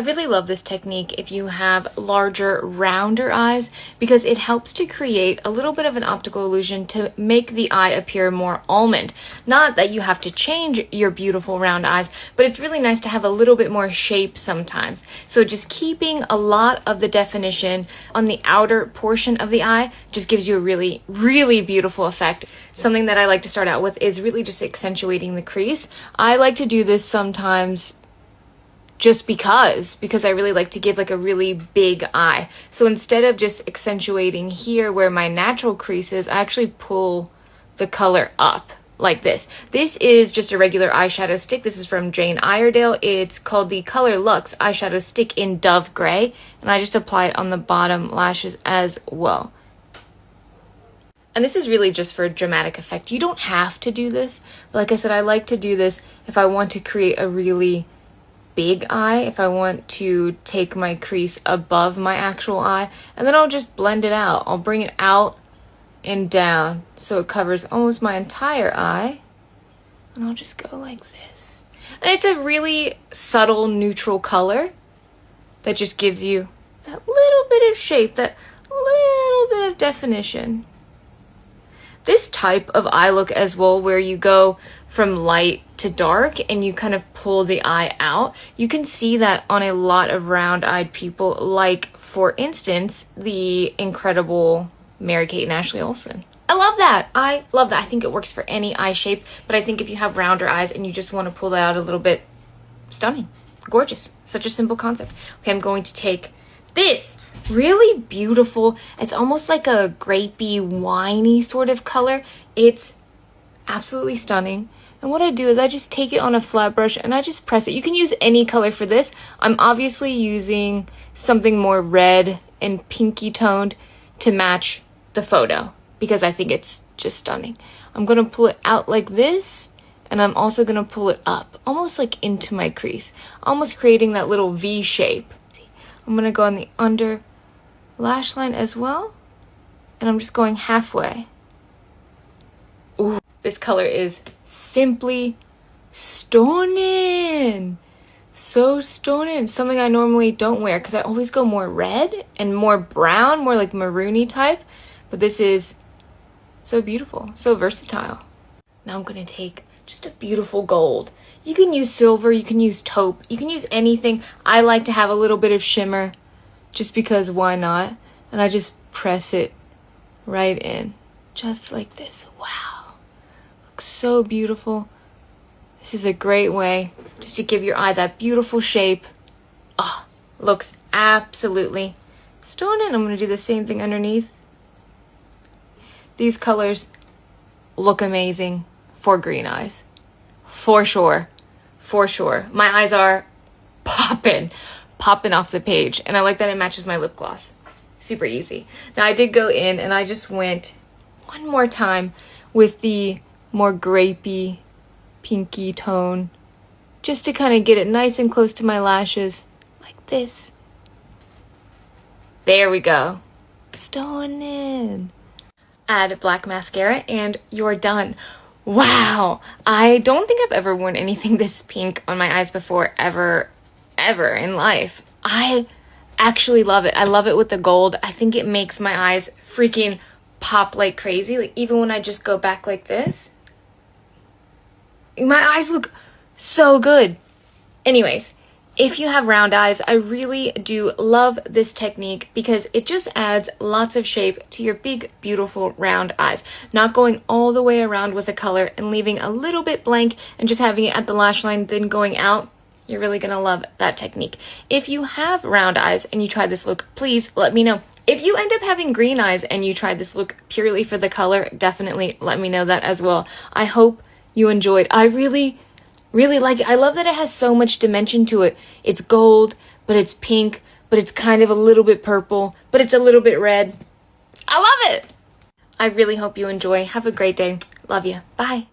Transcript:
I really love this technique if you have larger, rounder eyes because it helps to create a little bit of an optical illusion to make the eye appear more almond. Not that you have to change your beautiful round eyes, but it's really nice to have a little bit more shape sometimes. So just keeping a lot of the definition on the outer portion of the eye just gives you a really, really beautiful effect. Something that I like to start out with is really just accentuating the crease. I like to do this sometimes just because I really like to give like a really big eye. So instead of just accentuating here where my natural crease is, I actually pull the color up like this. This is just a regular eyeshadow stick. This is from Jane Iredale. It's called the Color Luxe eyeshadow stick in Dove Gray, and I just apply it on the bottom lashes as well. And this is really just for dramatic effect. You don't have to do this, but like I said, I like to do this if I want to create a really big eye, if I want to take my crease above my actual eye, and then I'll just blend it out. I'll bring it out and down so it covers almost my entire eye, and I'll just go like this. And it's a really subtle neutral color that just gives you that little bit of shape, that little bit of definition. This type of eye look as well, where you go from light to dark and you kind of pull the eye out, you can see that on a lot of round-eyed people, like for instance the incredible Mary-Kate and Ashley Olsen. I love that. I love that. I think it works for any eye shape, but I think if you have rounder eyes and you just want to pull that out a little bit, stunning, gorgeous, such a simple concept. Okay, I'm going to take this really beautiful, it's almost like a grapey, winey sort of color. It's absolutely stunning. And what I do is I just take it on a flat brush and I just press it. You can use any color for this. I'm obviously using something more red and pinky toned to match the photo because I think it's just stunning. I'm going to pull it out like this, and I'm also going to pull it up, almost like into my crease, almost creating that little V shape. I'm going to go on the under lash line as well, and I'm just going halfway. Ooh, this color is simply stunning. So stunning. Something I normally don't wear because I always go more red and more brown, more like maroony type, but this is so beautiful, so versatile. Now I'm going to take just a beautiful gold. You can use silver, you can use taupe, you can use anything. I like to have a little bit of shimmer just because why not? And I just press it right in, just like this. Wow, looks so beautiful. This is a great way just to give your eye that beautiful shape. Oh, looks absolutely stunning. I'm going to do the same thing underneath. These colors look amazing for green eyes. For sure. For sure. My eyes are popping off the page. And I like that it matches my lip gloss. Super easy. Now I did go in and I just went one more time with the more grapey, pinky tone, just to kind of get it nice and close to my lashes, like this. There we go. Stunning. Add black mascara and you're done. Wow, I don't think I've ever worn anything this pink on my eyes before, ever in life. I actually love it. I love it with the gold. I think it makes my eyes freaking pop like crazy. Like even when I just go back like this, my eyes look so good. Anyways, if you have round eyes, I really do love this technique because it just adds lots of shape to your big, beautiful round eyes. Not going all the way around with a color and leaving a little bit blank and just having it at the lash line, then going out. You're really going to love that technique. If you have round eyes and you try this look, please let me know. If you end up having green eyes and you tried this look purely for the color, definitely let me know that as well. I hope you enjoyed. I really like it. I love that it has so much dimension to it. It's gold, but it's pink, but it's kind of a little bit purple, but it's a little bit red. I love it. I really hope you enjoy. Have a great day. Love you. Bye.